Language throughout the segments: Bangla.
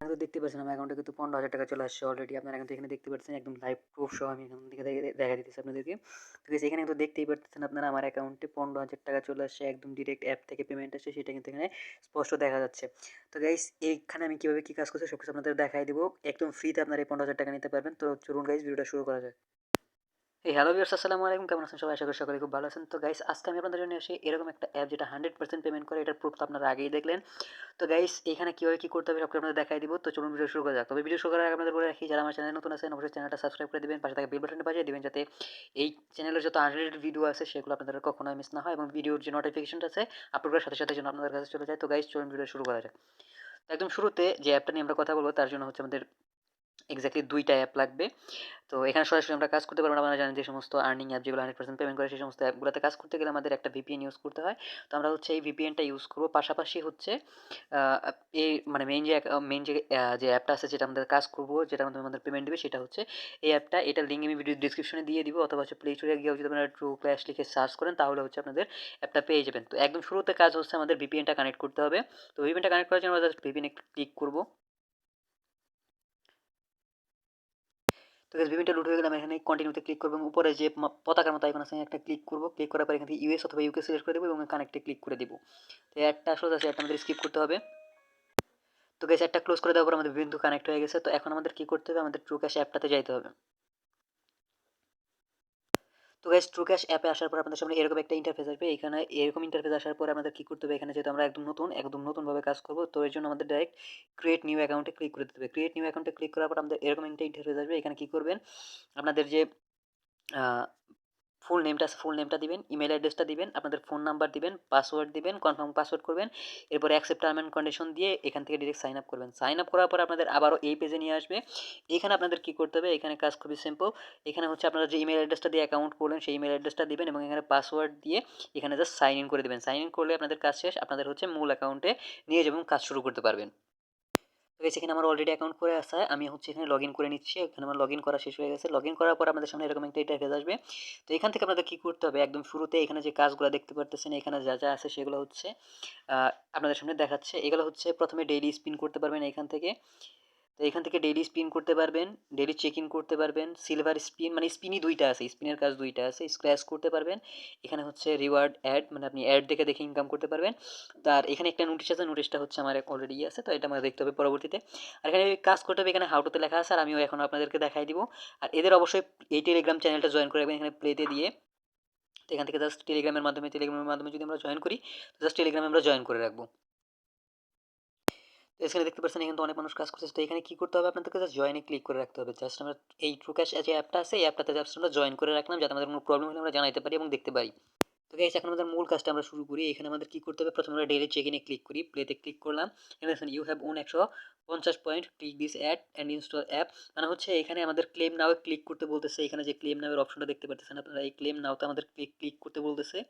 এখানে তো দেখতে পাচ্ছেন আমার অ্যাকাউন্টে কিন্তু 15,000 টাকা চলে আসছে অলরেডি। আপনারা কিন্তু এখানে দেখতে পাচ্ছেন একদম লাইভ প্রুফ সহ আমি এখান থেকে দেখা দিতেছি আপনাদেরকে। তো গাইস এখানে কিন্তু দেখতেই পারতেছেন আপনারা আমার অ্যাকাউন্টে 15,000 টাকা চলে আসছে, একদম ডিরেক্ট অ্যাপ থেকে পেমেন্ট আসছে, সেটা কিন্তু এখানে স্পষ্ট দেখা যাচ্ছে। তো গাইস এইখানে আমি কিভাবে কি কাজ করছি সবকিছু আপনাদের দেখাই দিব। একদম ফ্রিতে আপনারা এই 15,000 টাকা নিতে পারবেন। তো চলুন গাইস ভিডিওটা শুরু করা যাক। হ্যালো ভিউয়ার্স, আসসালামু আলাইকুম। কেমন আছেন সবাই? আশা করি সকলে খুব ভালো আছেন। তো গাইস আজকে আমি আপনাদের জন্য এসে এরকম একটা অ্যাপ যেটা 100% পেমেন্ট করে, এটার প্রুফ তো আপনারা আগেই দেখলেন। তো গাইস এখানে কিভাবে কি করতে হবে সবকিছু আপনাদের দেখাই দিব। তো চলুন ভিডিও শুরু করা যাক। তবে ভিডিও শুরু করার আগে আপনাদের বলে রাখি, যারা আমার চ্যানেলে নতুন আছেন অবশ্যই চ্যানেলটা সাবস্ক্রাইব করে দিবেন, পাশে থাকা বেল বাটনটা বাজিয়ে দিবেন, যাতে এই চ্যানেলের যত আনরিলেটেড ভিডিও আছে সেগুলো আপনাদের কখনোই মিস না হয়, এবং ভিডিওর যে নোটিফিকেশনটা আছে আপলোড করার সাথে সাথে যেন আপনাদের কাছে চলে যায়। তো গাইস চলুন ভিডিও শুরু করা যাক। তো একদম শুরুতে যে অ্যাপটা নিয়ে আমরা কথা বলবো তার জন্য হচ্ছে আমাদের এক্স্যাক্টলি 2টা অ্যাপ লাগবে। তো এখানে সরাসরি আমরা কাজ করতে পারবো না। আপনারা জানেন যে সমস্ত আর্নিং অ্যাপ যেগুলো 100% পেমেন্ট করে সেই সমস্ত অ্যাপগুলোতে কাজ করতে গেলে আমাদের একটা ভিপিএন ইউজ করতে হয়। তো আমরা হচ্ছে এই ভিপিএনটা ইউজ করবো। পাশাপাশি হচ্ছে এই মানে মেইন যে অ্যাপটা আছে যেটা আমাদের কাজ করবো, যেটার মাধ্যমে আমাদের পেমেন্ট দিবে, সেটা হচ্ছে এই অ্যাপটা। এটার লিঙ্ক আমি ভিডিও ডিসক্রিপশনে দিয়ে দিব, অথবা হচ্ছে প্লে স্টোরে গিয়ে যদি আপনারা ট্রু ক্যাশ লিখে সার্চ করেন তাহলে হচ্ছে আপনাদের অ্যাপটা পেয়ে যাবেন। তো একদম শুরুতে কাজ হচ্ছে আমাদের ভিপিএনটা কানেক্ট করতে হবে। তো ভিপিএনটা কানেক্ট করার জন্য আমরা জাস্ট ভিপিএনে ক্লিক করবো। তো গাইস ভিপিএনটা লোড হয়ে গেলে আমি এখানে কন্টিনিউতে ক্লিক করব, এবং উপরে যে পতাকার মতো আইকন আছে একটা ক্লিক করব। ক্লিক করার পর এখান থেকে ইউএস অথবা ইউকে সিলেক্ট করে দেবো এবং কানেক্টে ক্লিক করে দেবো। তো অ্যাডটা আসলে আছে, অ্যাডটা আমাদের স্কিপ করতে হবে। তো গাইস অ্যাডটা ক্লোজ করে দেওয়ার পর আমাদের ভিপিএন কানেক্ট হয়ে গেছে। তো এখন আমাদের কি করতে হবে, আমাদের ট্রু ক্যাশ অ্যাপটাতে যাইতে হবে। তো গাইস ট্রু ক্যাশ অ্যাপে আসার পর আপনাদের সামনে এরকম একটা ইন্টারফেস আসবে। এখানে এরকম ইন্টারফেস আসার পর আমাদের কি করতে হবে, এখানে যেহেতু আমরা একদম নতুনভাবে কাজ করব, তো এর জন্য আমাদের ডাইরেক্ট ক্রিয়েট নিউ অ্যাকাউন্টে ক্লিক করে দিতে হবে। ক্রিয়েট নিউ অ্যাকাউন্টে ক্লিক করার পর আমাদের এরকম একটা ইন্টারফেস আসবে। এখানে কি করবেন, আপনাদের যে ফুল নেমটা দিবেন, ইমেল অ্যাড্রেসটা দিবেন, আপনাদের ফোন নাম্বার দিবেন, পাসওয়ার্ড দিবেন, কনফার্ম পাসওয়ার্ড করবেন। এরপরে অ্যাকসেপ্ট টার্ম অ্যান্ড কন্ডিশন দিয়ে এখান থেকে ডিরেক্ট সাইন আপ করবেন। সাইন আপ করার পর আপনাদের আবারও এই পেজে নিয়ে আসবে। এখানে আপনাদের কি করতে হবে, এখানে কাজ খুবই সিম্পল। এখানে হচ্ছে আপনারা যে ইমেল অ্যাড্রেসটা দিয়ে অ্যাকাউন্ট করলেন সেই ইমেল অ্যাড্রেসটা দিবেন, এবং এখানে পাসওয়ার্ড দিয়ে এখানে জাস্ট সাইন ইন করে দেবেন। সাইন ইন করলে আপনাদের কাজ শেষ, আপনাদের হচ্ছে মূল অ্যাকাউন্টে নিয়ে যাবেন, কাজ শুরু করতে পারবেন। তো গাইস এখানে আমার অলরেডি অ্যাকাউন্ট করে আছে, আমি হচ্ছে এখানে লগ ইন করে নিচ্ছি। এখানে আমার লগ ইন করা শেষ হয়ে গেছে। লগ ইন করার পর আমাদের সামনে এরকম একটা ইন্টারফেস আসবে। তো এখান থেকে আপনাদের কী করতে হবে, একদম শুরুতে এখানে যে কাজগুলো দেখতে পারতেছেন, এখানে যা যা আছে সেগুলো হচ্ছে আপনাদের সামনে দেখাচ্ছে। এগুলো হচ্ছে প্রথমে ডেইলি স্পিন করতে পারবেন এখান থেকে। তো এখান থেকে ডেইলি স্পিন করতে পারবেন, ডেইলি চেক ইন করতে পারবেন, সিলভার স্পিন মানে স্পিনই দুইটা আছে, স্পিনের কাজ দুইটা আছে, স্ক্র্যাচ করতে পারবেন। এখানে হচ্ছে রিওয়ার্ড অ্যাড, মানে আপনি অ্যাড দেখে দেখে ইনকাম করতে পারবেন। তার এখানে একটা নোটিশ আছে, নোটিশটা হচ্ছে আমার অলরেডি আছে, তো এটা আমাকে দেখতে হবে পরবর্তীতে। আর এখানে কাজ করতে হবে, এখানে হাউটুতে লেখা আছে, আর আমিও এখন আপনাদেরকে দেখাই দিব। আর এদের অবশ্যই এই টেলিগ্রাম চ্যানেলটা জয়েন করে রাখবেন এখানে প্লেতে দিয়ে। তো এখান থেকে জাস্ট টেলিগ্রামের মাধ্যমে যদি আমরা জয়েন করি, জাস্ট টেলিগ্রামে আমরা জয়েন করে রাখবো। তো এখানে দেখতে পাচ্ছেন এখানে তো অনেক মানুষ কাজ করছে। তো এখানে কি করতে হবে, আপনাদেরকে জাস্ট জয়েনে ক্লিক করে রাখতে হবে। জাস্ট আমরা এই ট্রুক্যাশ যে অ্যাপটা আছে এই অ্যাপটাতে জাস্ট আমরা জয়েন করে রাখলাম, যাতে আমাদের কোনো প্রবলেম হলে আমরা জানাইতে পারি এবং দেখতে পারি। তো গাইস এখন আমাদের মূল কাজটা আমরা শুরু করি। এখানে আমাদের কি করতে হবে, প্রথমে আমরা ডেইলি চেক ইনে ক্লিক করি, প্লেতে ক্লিক করলাম। এখানে দেখুন you have won 150 point, click this ad and install app. মানে হচ্ছে এখানে আমাদের ক্লেম নাও ক্লিক করতে বলতেছে। এখানে যে ক্লেম নামের অপশনটা দেখতে পাচ্ছেন আপনারা, এই ক্লেম নাওতে আমাদের ক্লিক করতে বলতেছে।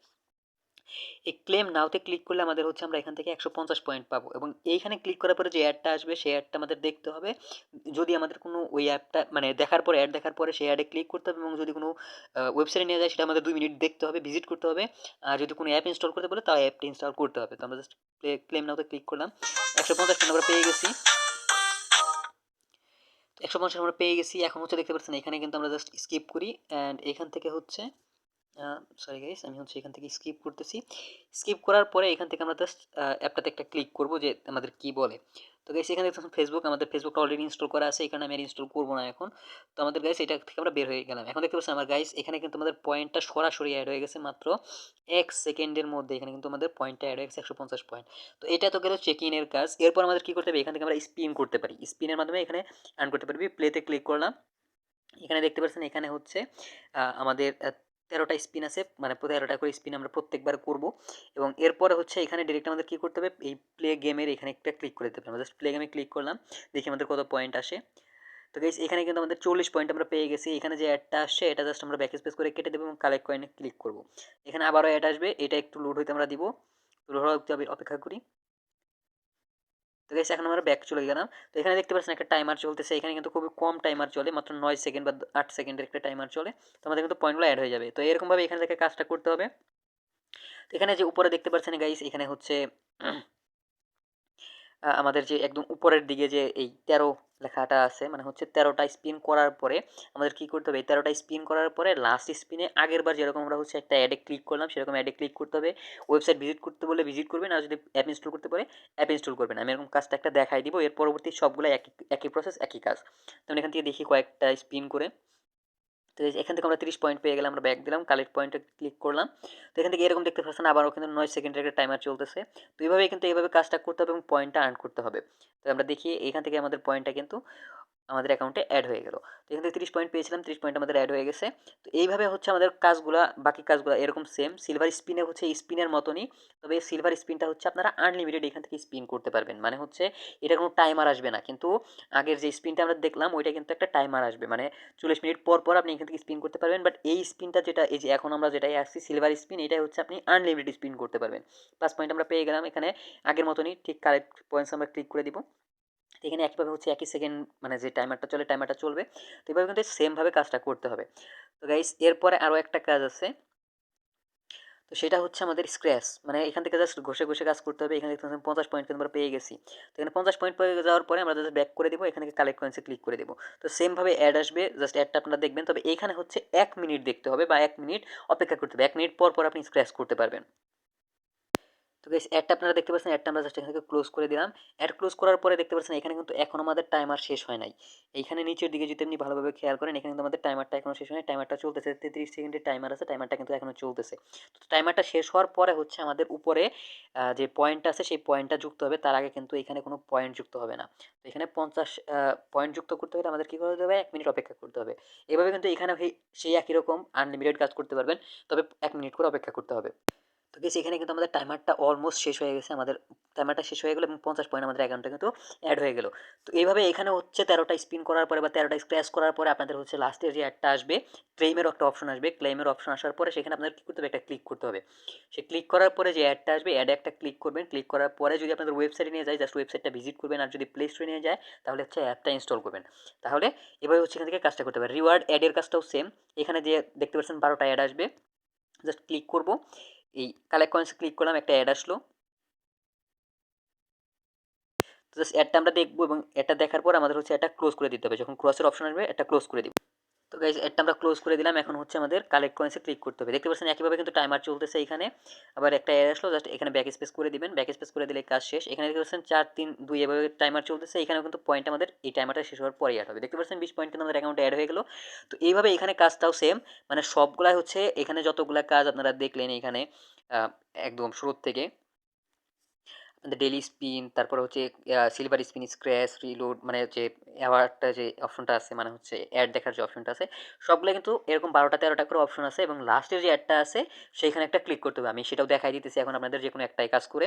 এই ক্লেম নাওতে ক্লিক করলে আমাদের হচ্ছে আমরা এখান থেকে 150 পয়েন্ট পাবো, এবং এইখানে ক্লিক করার পরে যে অ্যাডটা আসবে সেই অ্যাডটা আমাদের দেখতে হবে। যদি আমাদের কোনো ওই অ্যাপটা মানে দেখার পরে অ্যাড দেখার পরে সেই অ্যাডে ক্লিক করতে হবে, এবং যদি কোনো ওয়েবসাইটে নিয়ে যায় সেটা আমাদের 2 মিনিট দেখতে হবে, ভিজিট করতে হবে। আর যদি কোনো অ্যাপ ইনস্টল করতে বলে তাও অ্যাপটা ইনস্টল করতে হবে। তো আমরা জাস্ট ক্লেম নাওতে ক্লিক করলাম, 150 পয়েন্ট আমরা পেয়ে গেছি। 150 আমরা পেয়ে গেছি। এখন হচ্ছে দেখতে পাচ্ছেন এখানে কিন্তু আমরা জাস্ট স্কিপ করি, অ্যান্ড এখান থেকে হচ্ছে সরি গাইস, আমি হচ্ছে এখান থেকে স্কিপ করতেছি। স্কিপ করার পরে এখান থেকে আমরা জাস্ট অ্যাপটাতে একটা ক্লিক করব যে আমাদের কি বলে। তো গাইস এখানে দেখতেছেন ফেসবুক, আমাদের ফেসবুকটা অলরেডি ইনস্টল করা আছে, এখানে আমি আর ইনস্টল করবো না এখন। তো আমাদের গাইস এটা থেকে আমরা বের হয়ে গেলাম। এখন দেখতে পাচ্ছেন আমার গাইস এখানে কিন্তু আমাদের পয়েন্টটা সরাসরি অ্যাড হয়ে গেছে, মাত্র 1 সেকেন্ডের মধ্যে এখানে কিন্তু আমাদের পয়েন্টটা অ্যাড হয়ে গেছে 150 পয়েন্ট। তো এটা তো গেল চেক ইনের কাজ। এরপর আমাদের কি করতে হবে, এখান থেকে আমরা স্পিন করতে পারি, স্পিনের মাধ্যমে এখানে আর্ন করতে পারবি। প্লেতে ক্লিক করলাম, এখানে দেখতে পাচ্ছেন এখানে হচ্ছে আমাদের 13টা স্পিন আছে, মানে 13টা করে স্পিন আমরা প্রত্যেকবার করব। এবং এরপরে হচ্ছে এখানে ডিরেক্ট আমাদের কী করতে হবে, এই প্লে গেমের এখানে একটা ক্লিক করে দিতে হবে। আমরা জাস্ট প্লে গেমে ক্লিক করলাম, দেখি আমাদের কত পয়েন্ট আসে। তো গাইস এখানে কিন্তু আমাদের 40 পয়েন্ট আমরা পেয়ে গেছি। এখানে যে অ্যাডটা আসছে এটা জাস্ট আমরা ব্যাক স্পেস করে কেটে দেবো এবং কালেক্ট কয়েনে ক্লিক করব। এখানে আবারও অ্যাড আসবে, এটা একটু লোড হইতে আমরা দিব, লোড হওয়া অপেক্ষা করি। তো গাইস এখন আমরা ব্যাক চলে গেলাম। তো এখানে দেখতে পাচ্ছেন একটা টাইমার চলতেছে। এখানে কিন্তু খুবই কম টাইমার চলে, মাত্র 9 সেকেন্ড বা 8 সেকেন্ডের একটা টাইমার চলে। তো আমাদের কিন্তু পয়েন্টগুলো অ্যাড হয়ে যাবে। তো এরকমভাবে এখান থেকে কাজটা করতে হবে। তো এখানে যে উপরে দেখতে পাচ্ছেন গাইস, এখানে হচ্ছে আমাদের যে একদম উপরের দিকে যে এই 13 লেখাটা আছে, মানে হচ্ছে 13টা স্পিন করার পরে আমাদের কি করতে হবে, এই 13টা স্পিন করার পরে লাস্ট স্পিনে আগেরবার যেরকম আমরা হচ্ছে একটা অ্যাডে ক্লিক করলাম সেরকম অ্যাডে ক্লিক করতে হবে। ওয়েবসাইট ভিজিট করতে বলে ভিজিট করবেন, আর যদি অ্যাপ ইনস্টল করতে পারে অ্যাপ ইনস্টল করবেন। আমি এরকম কাজটা একটা দেখাই দিব, এর পরবর্তী সবগুলো একই একই প্রসেস একই কাজ। তো এখান থেকে দেখি কয়েকটা স্পিন করে। তো এখান থেকে আমরা 30 পয়েন্ট পেয়ে গেলাম, আমরা ব্যাক দিলাম, কালেক্ট পয়েন্টে ক্লিক করলাম। তো এখান থেকে এরকম দেখতে পাচ্ছেন আবারও কিন্তু 9 সেকেন্ডের একটা টাইমার চলতেছে। তো এইভাবে কিন্তু এইভাবে কাজটা করতে হবে এবং পয়েন্টটা আর্ন করতে হবে। তো আমরা দেখি এখান থেকে আমাদের পয়েন্টটা কিন্তু আমাদের অ্যাকাউন্টে অ্যাড হয়ে গেল। তো এখান থেকে 30 পয়েন্ট পেয়েছিলাম, 30 পয়েন্ট আমাদের অ্যাড হয়ে গেছে। তো এইভাবে হচ্ছে আমাদের কাজগুলা, বাকি কাজগুলো এরকম সেম সিলভার স্পিনে হচ্ছে স্পিনের মতনই, তবে সিলভার স্পিনটা হচ্ছে আপনারা আনলিমিটেড এখান থেকে স্পিন করতে পারবেন, মানে হচ্ছে এটা কোনো টাইমার আসবে না। কিন্তু আগের যে স্পিনটা আমরা দেখলাম ওইটা কিন্তু একটা টাইমার আসবে, মানে 40 মিনিট পর পর আপনি এখান থেকে স্পিন করতে পারবেন। বাট এই স্পিনটা যেটা, এই যে এখন আমরা যেটাই আসছি সিলভার স্পিন, এটাই হচ্ছে আপনি আনলিমিটেড স্পিন করতে পারবেন। প্লাস পয়েন্ট আমরা পেয়ে গেলাম। এখানে আগের মতনই ঠিক কারেক্ট পয়েন্টস আমরা ক্লিক করে দিব। এখানে একইভাবে হচ্ছে একই সেকেন্ড, মানে যে টাইমারটা চলে টাইমারটা চলবে। তো এভাবে কিন্তু সেমভাবে কাজটা করতে হবে। তো গাইস এরপরে আরও একটা কাজ আছে, তো সেটা হচ্ছে আমাদের স্ক্র্যাচ, মানে এখান থেকে জাস্ট ঘষে ঘষে কাজ করতে হবে। এখানে দেখতে 50 পয়েন্ট কিন্তু আমরা পেয়ে গেছি। তো এখানে 50 পয়েন্ট পেয়ে যাওয়ার পরে আমরা জাস্ট ব্যাক করে দেবো, এখানে কালেক্ট কয়েন্সে ক্লিক করে দেবো। তো সেমভাবে অ্যাড আসবে, জাস্ট অ্যাডটা আপনারা দেখবেন। তবে এইখানে হচ্ছে 1 মিনিট দেখতে হবে বা 1 মিনিট অপেক্ষা করতে হবে, 1 মিনিট পর পর আপনি স্ক্র্যাচ করতে পারবেন। তো গাইস অ্যাডটা আপনারা দেখতে পাচ্ছেন, অ্যাডটা আমরা জাস্ট এখান থেকে ক্লোজ করে দিলাম। অ্যাড ক্লোজ করার পরে দেখতে পাচ্ছেন এখানে কিন্তু এখন আমাদের টাইমার শেষ হয় নাই। এইখানে নিচের দিকে যদি আপনি ভালোভাবে খেয়াল করেন, এখানে কিন্তু আমাদের টাইমারটা এখনো শেষ হয় নাই, টাইমারটা চলতেছে। 33 সেকেন্ডের টাইমার আছে, টাইমারটা কিন্তু এখনো চলতেছে। তো টাইমারটা শেষ হওয়ার পরে হচ্ছে আমাদের উপরে যে পয়েন্টটা আছে সেই পয়েন্টটা যুক্ত হবে, তার আগে কিন্তু এখানে কোনো পয়েন্ট যুক্ত হবে না। তো এখানে 50 পয়েন্ট যুক্ত করতে হলে আমাদের কী করতে হবে, 1 মিনিট অপেক্ষা করতে হবে। এভাবে কিন্তু এখানে সেই একই রকম আনলিমিটেড কাজ করতে পারবেন, তবে 1 মিনিট করে অপেক্ষা করতে হবে। তো গেছি এখানে কিন্তু আমাদের টাইমারটা অলমোস্ট শেষ হয়ে গেছে, আমাদের টাইমারটা শেষ হয়ে গেলো এবং 50 পয়েন্ট আমাদের অ্যাকাউন্টে কিন্তু অ্যাড হয়ে গেল। তো এইভাবে এখানে হচ্ছে 13টা স্পিন করার পরে বা 13টা স্ক্র্যাচ করার পরে আপনাদের হচ্ছে লাস্টের যে অ্যাডটা আসবে, ক্লেমের একটা অপশন আসবে। ক্লেমের অপশন আসার পরে সেখানে আপনাদের কী করতে হবে, একটা ক্লিক করতে হবে। সে ক্লিক করার পরে যে অ্যাডটা আসবে, অ্যাডে একটা ক্লিক করবেন। ক্লিক করার পরে যদি আপনাদের ওয়েবসাইটে নিয়ে যায়, জাস্ট ওয়েবসাইটটা ভিজিট করবেন, আর যদি প্লে স্টোরে নিয়ে যায় তাহলে হচ্ছে অ্যাপটা ইনস্টল করবেন। তাহলে এভাবে হচ্ছে এখান থেকে কাজটা করতে হবে। রিওয়ার্ড অ্যাডের কাজটাও সেম। এখানে যে দেখতে পাচ্ছেন 12টা অ্যাড আসবে, জাস্ট ক্লিক করব, এই কালেক্ট কয়েন্স ক্লিক করলাম, একটা অ্যাড আসলো। তো জাস্ট অ্যাডটা আমরা দেখবো এবং এটা দেখার পর আমাদের হচ্ছে এটা ক্লোজ করে দিতে হবে। যখন ক্রসের অপশন আসবে এটা ক্লোজ করে দিব। তো গাইজ অ্যাডটা আমরা ক্লোজ করে দিলাম। এখন হচ্ছে আমাদের কালেক্ট কয়েন্সে ক্লিক করতে হবে। দেখতে পাচ্ছেন একইভাবে কিন্তু টাইমার চলতেছে। এখানে আবার একটা অ্যাড আসলো, জাস্ট এখানে ব্যাক স্পেস করে দিবেন। ব্যাক স্পেস করে দিলে কাজ শেষ। এখানে দেখতে পাচ্ছেন 4 3 2 এভাবে টাইমার চলতেছে। এখানেও কিন্তু পয়েন্ট আমাদের এই টাইমারটা শেষ হওয়ার পরেই অ্যাড হবে। দেখতে পাচ্ছেন 20 পয়েন্ট কিন্তু আমাদের অ্যাকাউন্টে অ্যাড হয়ে গেল। তো এইভাবে এখানে কাজটাও সেম, মানে সবগুলাই হচ্ছে এখানে যতগুলা কাজ আপনারা দেখলেন এখানে একদম শুরুর থেকে আমাদের ডেইলি স্পিন, তারপরে হচ্ছে সিলভার স্পিন, স্ক্র্যাচ, রিলোড, মানে যে অ্যাওয়ার্ডটা যে অপশনটা আছে, মানে হচ্ছে অ্যাড দেখার যে অপশনটা আছে, সবগুলো কিন্তু এরকম 12টা 13টা করে অপশন আছে এবং লাস্টের যে অ্যাডটা আছে সেইখানে একটা ক্লিক করতে হবে। আমি সেটাও দেখাই দিতেছি এখন আপনাদের যে কোনো একটাই কাজ করে।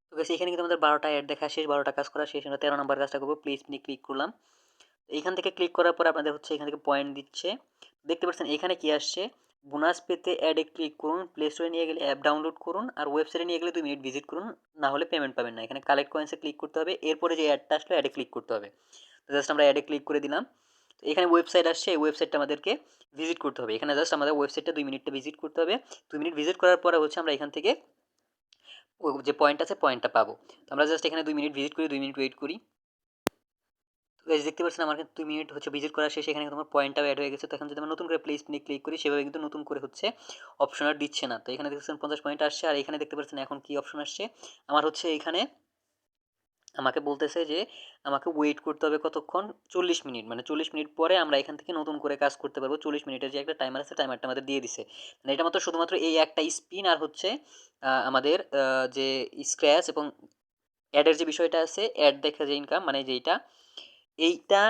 তো গেছে এখানে কিন্তু আমাদের 12টা অ্যাড দেখা শেষ, 12টা কাজ করা শেষ। আমরা 13 নম্বর কাজটা করবো, প্লিজ স্পিনে ক্লিক করলাম। এইখান থেকে ক্লিক করার পর আপনাদের হচ্ছে এখান থেকে পয়েন্ট দিচ্ছে। দেখতে পাচ্ছেন এখানে কি আসছে, বোনাস পেতে অ্যাডে ক্লিক করুন, প্লে স্টোরে নিয়ে গেলে অ্যাপ ডাউনলোড করুন, আর ওয়েবসাইটে নিয়ে গেলে 2 মিনিট ভিজিট করুন, না হলে পেমেন্ট পাবেন না। এখানে কালেক্ট কয়েন্সে ক্লিক করতে হবে, এরপরে যে অ্যাডটা আসলো অ্যাডে ক্লিক করতে হবে। তো জাস্ট আমরা অ্যাডে ক্লিক করে দিলাম। তো এখানে ওয়েবসাইট আসছে, এই ওয়েবসাইটটা আমাদেরকে ভিজিট করতে হবে। এখানে জাস্ট আমাদের ওয়েবসাইটটা 2 মিনিটটা ভিজিট করতে হবে। 2 মিনিট ভিজিট করার পরে হচ্ছে আমরা এখান থেকে ও যে পয়েন্ট আছে পয়েন্টটা পাবো। তো আমরা জাস্ট এখানে 2 মিনিট ভিজিট করি, 2 মিনিট ওয়েট করি। গাইস দেখতে পাচ্ছেন আমার কিন্তু 2 মিনিট হচ্ছে ভিজিট করা শেষ। এখানে তোমার পয়েন্টটাও অ্যাড হয়ে গেছে। তো এখন যদি আমরা নতুন করে প্লেস নিয়ে ক্লিক করি সেভাবে কিন্তু নতুন করে হচ্ছে অপশন আর দিচ্ছে না। তো এখানে দেখছেন 50 পয়েন্ট আসছে, আর এখানে দেখতে পাচ্ছেন এখন কি অপশন আসছে আমার হচ্ছে এখানে আমাকে বলতেছে যে আমাকে ওয়েট করতে হবে কতক্ষণ, 40 মিনিট, মানে 40 মিনিট পরে আমরা এখান থেকে নতুন করে কাজ করতে পারবো। 40 মিনিটের যে একটা টাইমার আছে টাইমারটা আমাদের দিয়ে দিছে, মানে এটা মাত্র শুধুমাত্র এই একটা স্পিন আর হচ্ছে আমাদের যে স্ক্র্যাচ এবং অ্যাডের যে বিষয়টা আছে, অ্যাড দেখা যে ইনকাম, মানে যেইটা এইটা,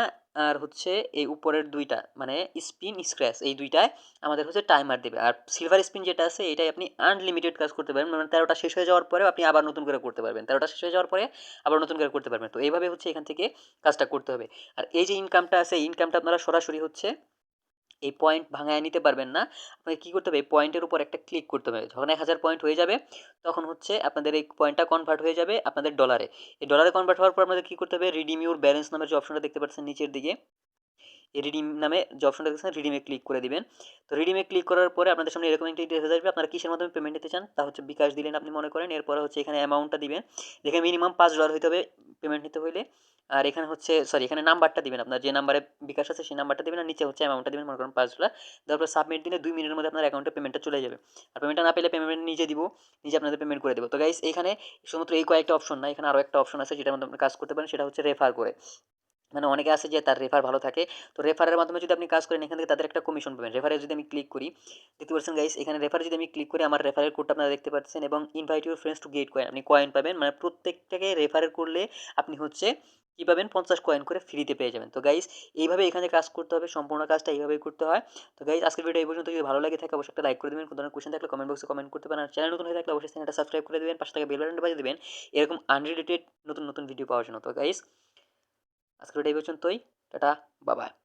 আর হচ্ছে এই উপরের দুইটা মানে স্পিন স্ক্র্যাচ, এই দুইটায় আমাদের হচ্ছে টাইমার দেবে। আর সিলভার স্পিন যেটা আছে এটাই আপনি আনলিমিটেড কাজ করতে পারবেন, মানে 13টা শেষ হয়ে যাওয়ার পরেও আপনি আবার নতুন করে করতে পারবেন, 13টা শেষ হয়ে যাওয়ার পরে আবার নতুন করে করতে পারবেন। তো এইভাবে হচ্ছে এখান থেকে কাজটা করতে হবে। আর এই যে ইনকামটা আছে, এই ইনকামটা আপনারা সরাসরি হচ্ছে এই পয়েন্ট ভাঙায় নিতে পারবেন না। আপনাকে কী করতে হবে, এই পয়েন্টের উপর একটা ক্লিক করতে হবে। যখন 1000 পয়েন্ট হয়ে যাবে তখন হচ্ছে আপনাদের এই পয়েন্টটা কনভার্ট হয়ে যাবে আপনাদের ডলারে। এই ডলারে কনভার্ট হওয়ার পর আপনাদের কী করতে হবে, রিডিম ইউর ব্যালেন্স নামের যে অপশনটা দেখতে পাচ্ছেন নিচের দিকে, এই রিডিম নামে যে অপশনটা দেখছেন রিডিমে ক্লিক করে দিবেন। তো রিডিমে ক্লিক করার পরে আপনাদের সামনে এরকম একটা ইন্টারফেস আসবে। আপনারা কিসের মাধ্যমে পেমেন্ট নিতে চান, তা হচ্ছে বিকাশ দিলেন আপনি মনে করেন। এরপরে হচ্ছে এখানে অ্যামাউন্টটা দিবেন, যেখানে মিনিমাম $5 হইতে হবে পেমেন্ট নিতে হইলে। আর এখানে হচ্ছে সরি এখানে নাম্বারটা দিবেন, আপনার যে নাম্বারে বিকাশ আছে সেই নাম্বারটা দিবেন, আর নিচে হচ্ছে অ্যামাউন্টটা দিবেন মনে করেন $5। তারপর সাবমিট দিলে 2 মিনিটের মধ্যে আপনার অ্যাকাউন্টে পেমেন্টটা চলে যাবে। আর পেমেন্টটা না পেলে পেমেন্ট নিজে দিব, নিজে আপনাদের পেমেন্ট করে দেবো। তো গাইস এখানে শুধুমাত্র এই কয়েকটা অপশন না, এখানে আরও একটা অপশন আছে যেটার মধ্যে আপনি কাজ করতে পারেন, সেটা হচ্ছে রেফার করে। মানে অনেকে আছে যে তার রেফার ভালো থাকে, তো রেফারের মাধ্যমে যদি আপনি কাজ করেন এখান থেকে তাদের একটা কমিশন পাবেন। রেফারে যদি আমি ক্লিক করি, দেখতে পাচ্ছেন গাইস এখানে রেফারে যদি আমি ক্লিক করি আমার রেফারের কোডটা আপনারা দেখতে পাচ্ছেন, এবং invite your friends to get coin, আপনি কয়েন পাবেন। মানে প্রত্যেকটাকে রেফারের করলে আপনি হচ্ছে কী পাবেন, 50 কয়েন করে ফ্রিতে পেয়ে যাবেন। তো গাইস এইভাবে এখানে কাজ করতে হবে, সম্পূর্ণ কাজটা এইভাবেই করতে হয়। তো গাইস আজকের ভিডিও এই পর্যন্ত, যদি ভালো লাগে থাকে অবশ্যই একটা লাইক করে দেবেন, কোনো ধরনের কোয়েশ্চেন থাকলে কমেন্ট বক্সে কমেন্ট করতে পারেন। আর চ্যানেল নতুন হয়ে থাকলে অবশ্যই চ্যানেলটা সাবস্ক্রাইব করে দেবেন, পাশে থাকা বেল বাটনটা বাজিয়ে দেবেন এরকম আনরিলেটেড নতুন নতুন ভিডিও পাওয়ার জন্য। তো গাইস আজকের ভিডিও এই পর্যন্তই, টাটা, বাই বাই।